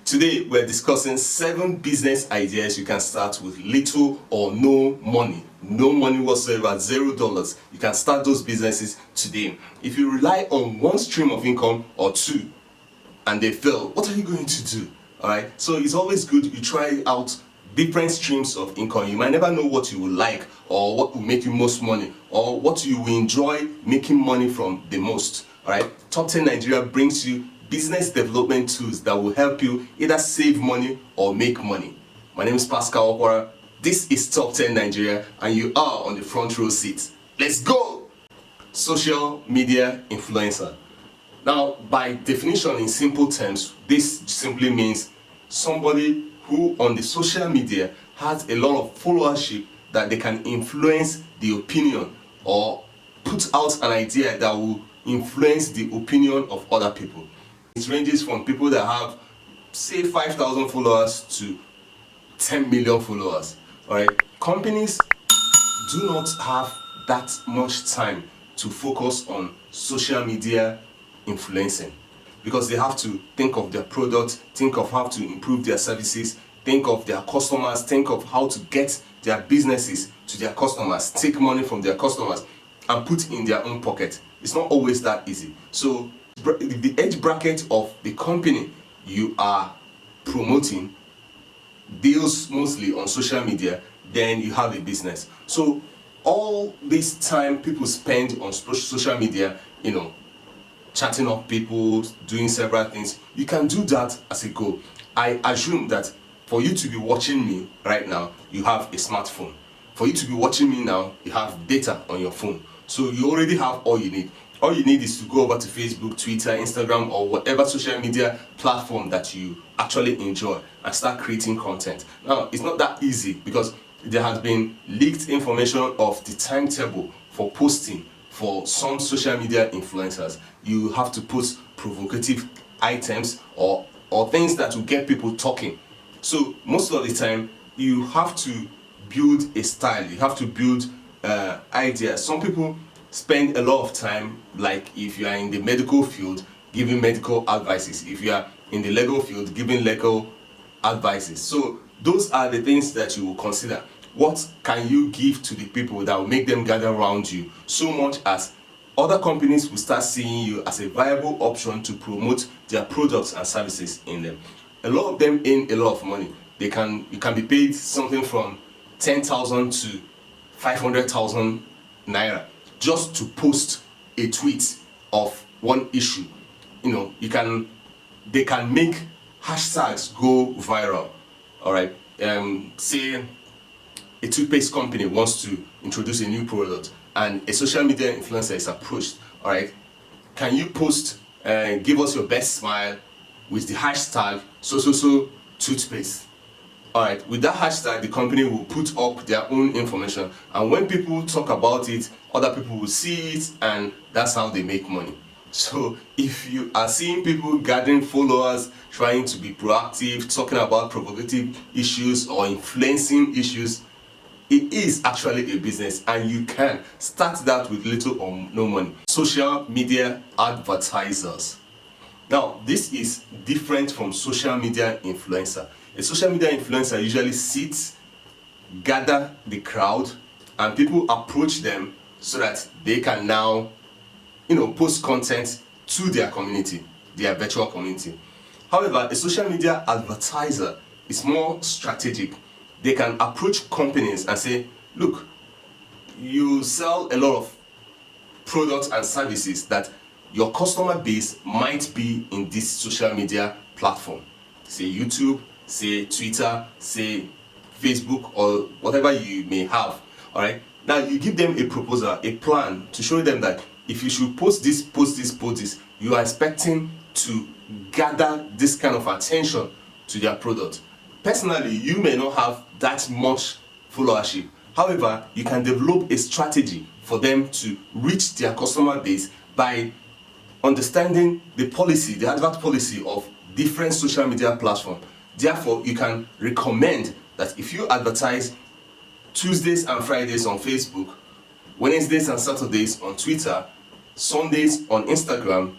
Today we're discussing 7 business ideas you can start with little or no money. No money whatsoever, $0. You can start those businesses today. If you rely on one stream of income or two and they fail, what are you going to do? Alright, so it's always good you try out different streams of income. You might never know what you will like or what will make you most money or what you will enjoy making money from the most. Alright, Top 10 Nigeria brings you business development tools that will help you either save money or make money. My name is Paschal. This is Top 10 Nigeria and you are on the front row seat. Let's go! Social media influencer. Now, by definition, in simple terms, this simply means somebody who on the social media has a lot of followership that they can influence the opinion or put out an idea that will influence the opinion of other people. It ranges from people that have, say, 5,000 followers to 10 million followers. Alright, companies do not have that much time to focus on social media influencing because they have to think of their product, think of how to improve their services, think of their customers, think of how to get their businesses to their customers, take money from their customers and put in their own pocket. It's not always that easy. So the age bracket of the company you are promoting deals mostly on social media, then you have a business. So all this time people spend on social media, chatting up people, doing several things, you can do that as a goal. I assume that for you to be watching me right now, you have a smartphone. For you to be watching me now, you have data on your phone. So you already have all you need. All you need is to go over to Facebook, Twitter, Instagram, or whatever social media platform that you actually enjoy and start creating content. Now, it's not that easy because there has been leaked information of the timetable for posting for some social media influencers. You have to post provocative items or things that will get people talking. So most of the time, you have to build a style. You have to build ideas. Some people spend a lot of time, like if you are in the medical field, giving medical advices. If you are in the legal field, giving legal advices. So those are the things that you will consider. What can you give to the people that will make them gather around you so much as other companies will start seeing you as a viable option to promote their products and services in them. A lot of them earn a lot of money. You can be paid something from 10,000 to 500,000 naira just to post a tweet of one issue. They can make hashtags go viral. All right, say a toothpaste company wants to introduce a new product and a social media influencer is approached. All right, can you post give us your best smile with the hashtag so toothpaste? All right, with that hashtag, the company will put up their own information, and when people talk about it, other people will see it, and that's how they make money. So if you are seeing people gathering followers, trying to be proactive, talking about provocative issues or influencing issues, it is actually a business and you can start that with little or no money. Social media advertisers. Now, this is different from social media influencer. A social media influencer usually sits, gather the crowd, and people approach them so that they can now, post content to their community, their virtual community. However, a social media advertiser is more strategic. They can approach companies and say, look, you sell a lot of products and services that your customer base might be in this social media platform. Say YouTube, say Twitter, say Facebook, or whatever you may have. All right. Now you give them a proposal, a plan to show them that if you should post this, you are expecting to gather this kind of attention to their product. Personally, you may not have that much followership. However, you can develop a strategy for them to reach their customer base by understanding the policy, the advert policy of different social media platforms. Therefore, you can recommend that if you advertise Tuesdays and Fridays on Facebook, Wednesdays and Saturdays on Twitter, Sundays on Instagram,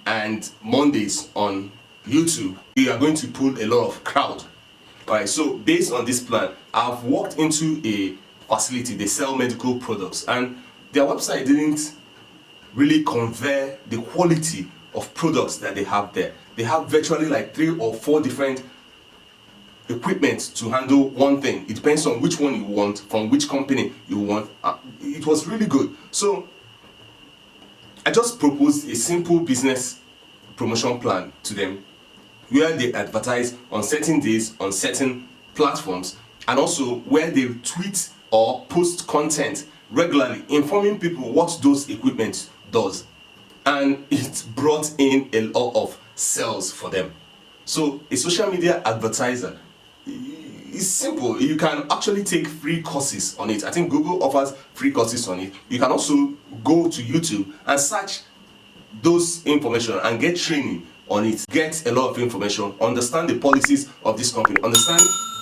and Mondays on YouTube, you are going to pull a lot of crowd. Alright, so based on this plan, I've walked into a facility, they sell medical products, and their website didn't really convey the quality of products that they have there. They have virtually like 3 or 4 different equipment to handle one thing. It depends on which one you want, from which company you want. It was really good. So I just proposed a simple business promotion plan to them, where they advertise on certain days on certain platforms, and also where they tweet or post content regularly informing people what those equipment does, and it brought in a lot of sales for them. So a social media advertiser is simple. You can actually take free courses on it. I think Google offers free courses on it. You can also go to YouTube and search those information and get training on it, get a lot of information, understand the policies of this company, understand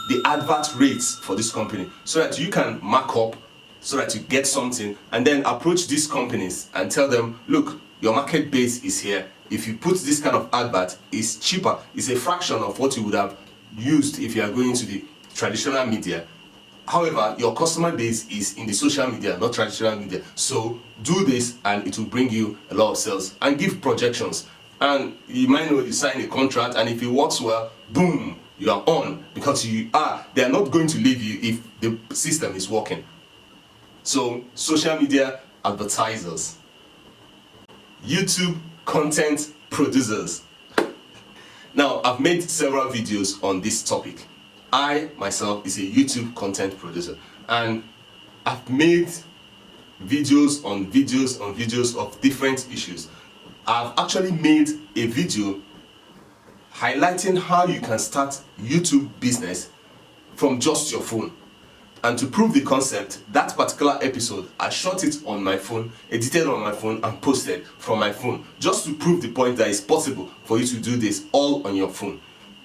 the advert rates for this company, so that you can mark up, so that you get something, and then approach these companies and tell them, look, your market base is here. If you put this kind of advert, it's cheaper, it's a fraction of what you would have used if you are going to the traditional media. However, your customer base is in the social media, not traditional media. So do this and it will bring you a lot of sales, and give projections. And you might know you sign a contract, and if it works well, boom, you are on, because they are not going to leave you if the system is working. So social media advertisers, YouTube content producers. Now, I've made several videos on this topic. I myself is a YouTube content producer, and I've made videos on videos on videos of different issues. I've actually made a video highlighting how you can start YouTube business from just your phone. And to prove the concept, that particular episode, I shot it on my phone, edited on my phone, and posted from my phone, just to prove the point that it's possible for you to do this all on your phone.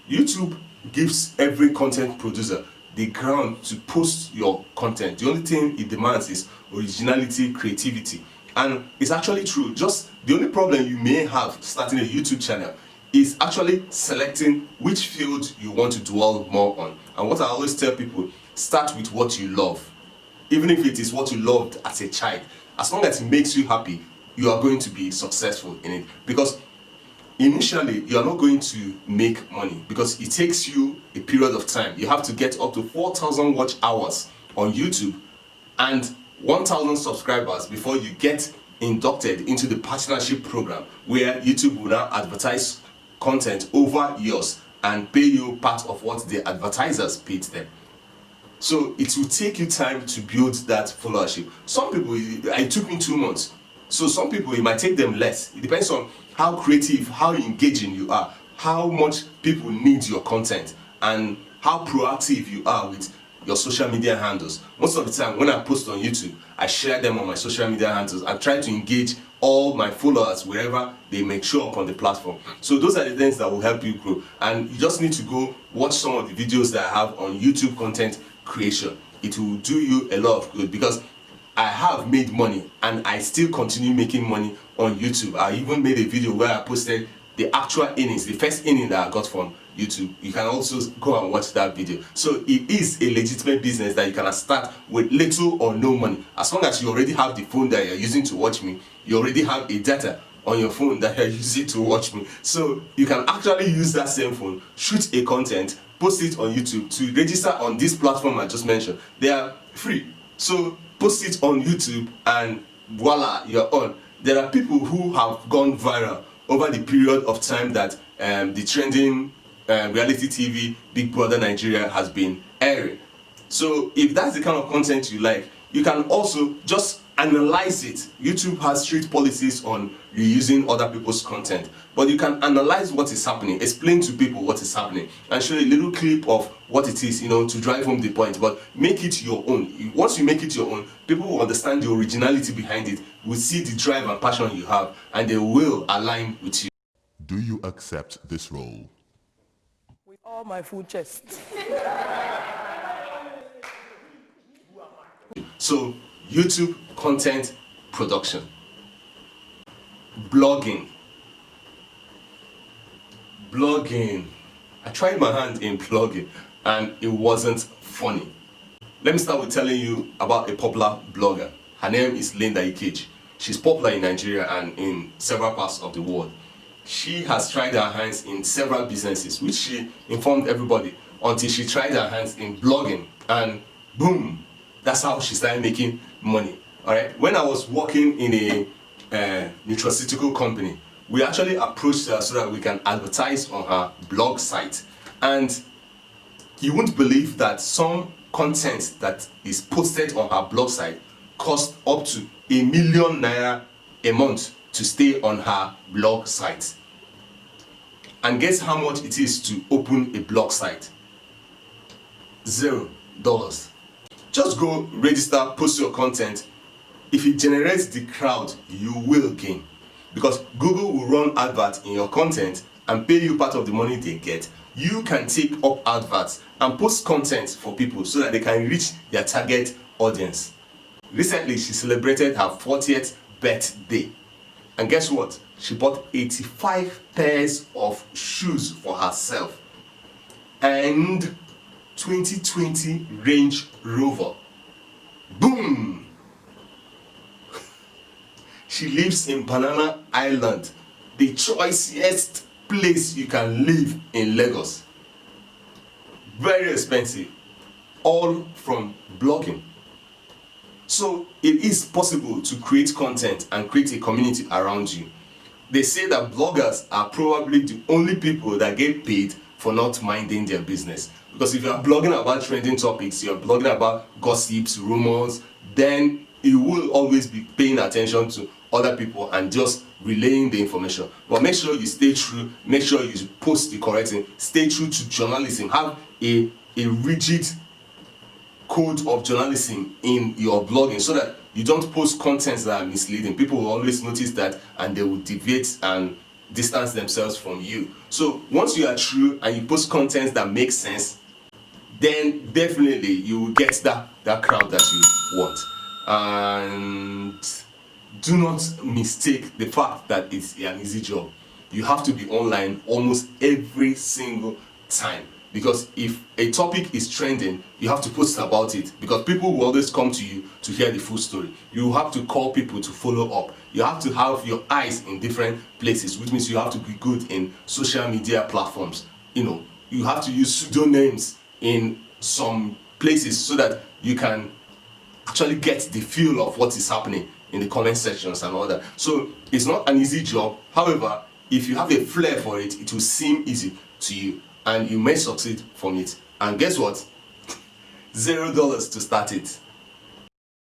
YouTube gives every content producer the ground to post your content. The only thing it demands is originality, creativity. And it's actually true. Just the only problem you may have starting a YouTube channel is actually selecting which field you want to dwell more on. And what I always tell people, start with what you love. Even if it is what you loved as a child, as long as it makes you happy, you are going to be successful in it. Because initially, you are not going to make money, because it takes you a period of time. You have to get up to 4,000 watch hours on YouTube and 1,000 subscribers before you get inducted into the partnership program, where YouTube will now advertise content over yours and pay you part of what the advertisers paid them. So it will take you time to build that followership. Some people, it took me 2 months. So some people, it might take them less. It depends on how creative, how engaging you are, how much people need your content, and how proactive you are with your social media handles. Most of the time when I post on YouTube, I share them on my social media handles and try to engage all my followers wherever they may show up on the platform. So those are the things that will help you grow. And you just need to go watch some of the videos that I have on YouTube content creation. It will do you a lot of good, because I have made money and I still continue making money on YouTube. I even made a video where I posted the actual innings, the first inning that I got from YouTube. You can also go and watch that video. So it is a legitimate business that you can start with little or no money. As long as you already have the phone that you're using to watch me, you already have a data on your phone that you're using to watch me. So you can actually use that same phone, shoot a content, post it on YouTube. To register on this platform I just mentioned, they are free. So post it on YouTube and voila, you're on. There are people who have gone viral over the period of time that the trending reality TV Big Brother Nigeria has been airing. So if that's the kind of content you like, you can also just analyze it. YouTube has strict policies on reusing other people's content, but you can analyze what is happening, explain to people what is happening, and show a little clip of what it is, to drive home the point. But make it your own. Once you make it your own, people will understand the originality behind it, will see the drive and passion you have, and they will align with you. Do you accept this role? With all my full chest. So, YouTube content production, blogging, Blogging. I tried my hand in blogging and it wasn't funny. Let me start with telling you about a popular blogger. Her name is Linda Ikeji. She's popular in Nigeria and in several parts of the world. She has tried her hands in several businesses, which she informed everybody, until she tried her hands in blogging, and boom, that's how she started making money. Alright, when I was working in a nutraceutical company, we actually approached her so that we can advertise on her blog site. And you won't believe that some content that is posted on her blog site cost up to ₦1 million a month to stay on her blog site. And guess how much it is to open a blog site? $0. Just go register, post your content. If it generates the crowd, you will gain, because Google will run adverts in your content and pay you part of the money they get. You can take up adverts and post content for people so that they can reach their target audience. Recently, she celebrated her 40th birthday, and guess what? She bought 85 pairs of shoes for herself and 2020 Range Rover. Boom! She lives in Banana Island, the choicest place you can live in Lagos. Very expensive, all from blogging. So it is possible to create content and create a community around you. They say that bloggers are probably the only people that get paid for not minding their business. Because if you are blogging about trending topics, you're blogging about gossips, rumors, then you will always be paying attention to other people and just relaying the information. But make sure you stay true, make sure you post the correct thing, stay true to journalism, have a rigid code of journalism in your blogging so that you don't post contents that are misleading. People will always notice that and they will deviate and distance themselves from you. So once you are true and you post contents that make sense, then definitely you will get that crowd that you want. And do not mistake the fact that it's an easy job. You have to be online almost every single time, because if a topic is trending, you have to post about it, because people will always come to you to hear the full story. You have to call people to follow up. You have to have your eyes in different places, which means you have to be good in social media platforms. You have to use pseudonyms in some places so that you can actually get the feel of what is happening in the comment sections and all that. So it's not an easy job. However, if you have a flair for it, it will seem easy to you and you may succeed from it. And guess what? $0 to start it.